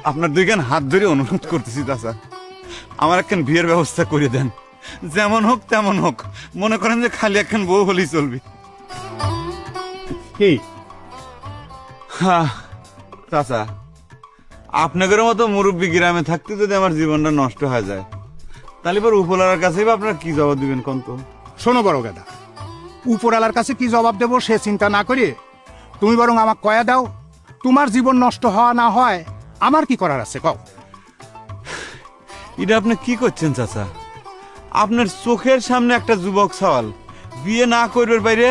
আপনার দুইখান হাত ধরে অনুরোধ করতেছি চাচা, আমার একখান বিয়ের ব্যবস্থা করে দেন। যেমন হোক তেমন হোক, মনে করেন যে খালি একখান বউ হলেই চলবে। কি হ্যাঁ চাচা, আপনাদের মতো মুরব্বী গ্রামে থাকতে যদি আমার জীবনটা নষ্ট হয়ে যায়, তাহলে পর উপলার কাছেই বা আপনারা কি জবাব দিবেন কোন তো? শোনো বড় গাদা, উপরালার কাছে কি জবাব দেবো সে চিন্তা না করে তুমি বরং আমাকে কয়া দাও, তোমার জীবন নষ্ট হওয়া না হয় আমার কি করার আছে কও। এটা আপনি কি করছেন চাচা? আপনার চোখের সামনে একটা যুবক সওয়াল বিয়ে না করবার বাইরে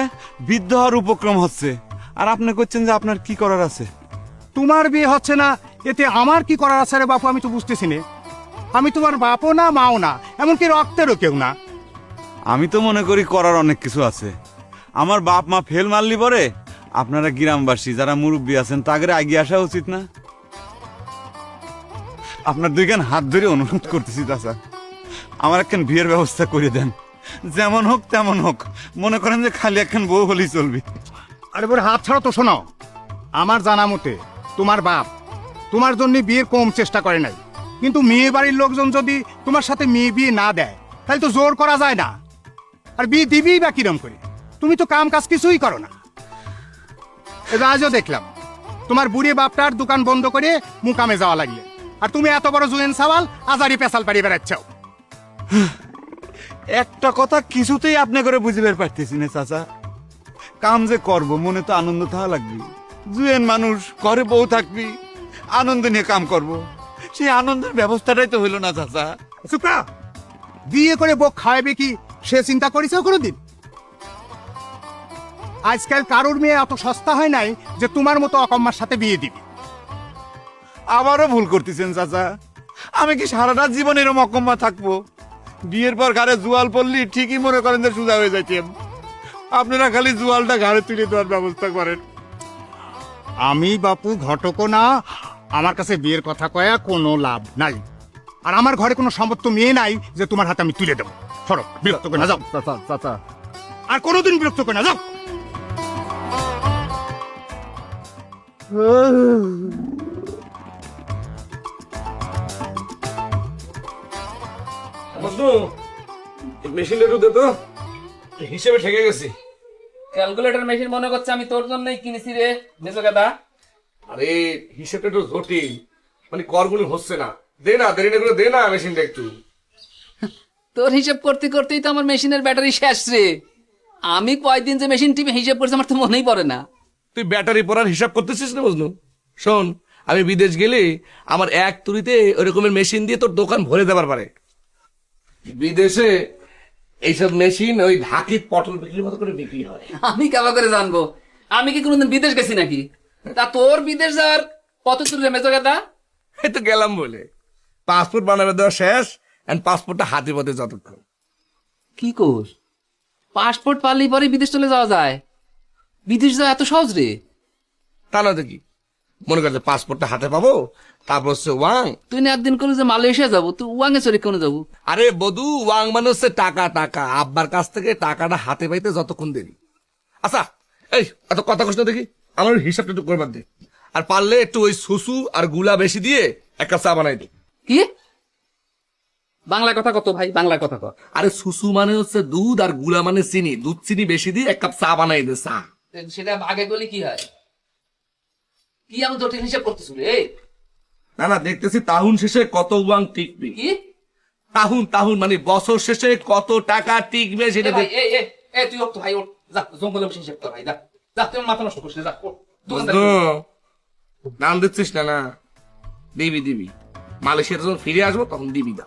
বৃদ্ধ হওয়ার উপক্রম হচ্ছে, আর আপনি করছেন যে আপনার কি করার আছে। তোমার বিয়ে হচ্ছে না এতে আমার কি করার আছে রে বাপু, আমি তো বুঝতেছি না। আমি তোমার বাপও না মাও না, এমনকি রক্তেরও কেউ না। আমি তো মনে করি করার অনেক কিছু আছে। আমার বাপ মা ফেল মারলি পরে আপনারা গ্রামবাসী যারা মুরব্বী আছেন তাদের এগিয়ে আসা উচিত না? আপনার দুইখান হাত ধরে অনুরোধ করতেছি চাচা, আমার একখান বিয়ের ব্যবস্থা করে দেন। যেমন হোক তেমন হোক, মনে করেন যে খালি একখান বউ হলেই চলবে। আরে বলে হাত ছাড়ো তো। শোনো, আমার জানা মতে তোমার বাপ তোমার জন্য বিয়ের কম চেষ্টা করে নাই, কিন্তু মেয়ে বাড়ির লোকজন যদি তোমার সাথে মেয়ে বিয়ে না দেয় তাহলে তো জোর করা যায় না। আর বিয়ে দিবিই বা কিরম করে? তুমি তো কাম কাজ কিছুই করো না। এবার আজও দেখলাম তোমার বুড়ি বাপটার দোকান বন্ধ করে মুকামে যাওয়া লাগলে, আর তুমি এত বড় জুয়েন সাওয়াল আজারি পেশাল পাড়িয়ে বেড়াচ্ছাও। একটা কথা কিছুতেই আপনি করে বুঝবার পারতেছি না চাচা, কাম যে করব মনে তো আনন্দ থাকা লাগবে। জুয়েন মানুষ, ঘরে বউ থাকবি, আনন্দ নিয়ে কাম করব, সেই আনন্দের ব্যবস্থাটাই তো হইল না চাচা। সুপ্রা, বিয়ে করে বউ খাওয়াবে কি সে চিন্তা করেছো কোনোদিন? আজকাল কারোর মেয়ে এত সস্তা হয় নাই যে তোমার মতো অকম্মার সাথে বিয়ে দিবি। আবারও ভুল করতেছেন চাচা, আমি কি সারাটা জীবন এরকম অকম্মা থাকবো? বিয়ের পর ঘরে জুয়াল পড়লি ঠিকই মনে করেন যে সোজা হয়ে যাইতেন। আপনারা খালি জুয়ালটা ঘাড়ে তুলে দেওয়ার ব্যবস্থা করেন। আমি বাপু ঘটকও না, আমার কাছে বিয়ের কথা কয়া কোনো লাভ নাই। আর আমার ঘরে কোনো সম্পত্তি মেয়ে নাই যে তোমার হাতে আমি তুলে দেবো। সরো, বিরক্ত করে না যাও। চাচা চাচা, আর কোনোদিন বিরক্ত করে না যাও। বন্ধু মেশিনটা একটু দে তো, হিসেবে ঠেকে গেছি। ক্যালকুলেটর মেশিন মনে করছে আমি তোর জন্যই কিনেছি রে মেজো গাদা। আরে হিসেবটা একটু জটিল, মানে করগুলো হচ্ছে না। দে না, দেরি না করে দে না মেশিনটা একটু। তোর হিসাব করতে করতেই তো আমার মেশিনের ব্যাটারি শেষ রে। আমি কয়দিন যে মেশিন টিপে হিসাব করছি আমার তো মনেই পড়ে না। তুই ব্যাটারি পড়ার হিসাব করতেছিস না বুঝলু? শোন, আমি বিদেশ গেলে আমার এক তুড়িতে ওই রকমের মেশিন দিয়ে তোর দোকান ভরে দেবার পারে। বিদেশে এইসব মেশিন ওই ঢাকি পটল বিক্রির মতো করে বিক্রি হয়। আমি কেমন করে জানবো? আমি কি কোনোদিন বিদেশ গেছি নাকি? তা তোর বিদেশ যাওয়ার কত চুরি রে মেজো গাদা? এই তো গেলাম বলে পাসপোর্ট বানাবে দেওয়া শেষ, এন্ড পাসপোর্টটা হাতে পথে যতক্ষণ। কি কোস? পাসপোর্ট পারলেই পরে বিদেশ চলে যাওয়া যায়? বিদেশ যাওয়া এত সহজ রে? তা না দেখি, মনে করছে পাসপোর্টটা হাতে পাবো, তারপর হচ্ছে ওয়াং। তুই না একদিন করলি যে মালয়েশিয়া যাবো, তুই ওয়াঙে চলে কেন যাবো? আরে বধু, ওয়াং মানে হচ্ছে টাকা। টাকা আব্বার কাছ থেকে টাকাটা হাতে পাইতে যতক্ষণ দেরি। আচ্ছা এই এত কথা কষ্ট দেখি, আমার হিসাবটা একটু করবার দে। আর পারলে একটু ওই সুসু আর গুলা বেশি দিয়ে এক কাপ চা বানাই দে। কি বাংলা কথা কত ভাই? বাংলা কথা কত? আরে সুসু মানে হচ্ছে দুধ আর গুলা মানে চিনি, দুধ চিনি বেশি দিয়ে এক কাপ চা বানাই দে। চা সেটা আগে বলি কি হয়? কি আমি জটিল হিসাব করতেছি রে? না না, দেখতেছি তাহুন শেষে কত ওয়াং টিকবে। কি তাহুন তাহুন মানে বছর শেষে কত টাকা টিকবে সেটা ভাই? তুই ওঠ তো ভাই, ওঠ যা, জঙ্গলে বসে হিসাব কর ভাই, যা যা, তুই আমার মাথা নষ্ট করিস না, যা ওঠ। দোকানদার নাম দিচ্ছিস না? না দিবি দিবি, মালয়েশিয়া যখন ফিরে আসবো তখন দিবি। দা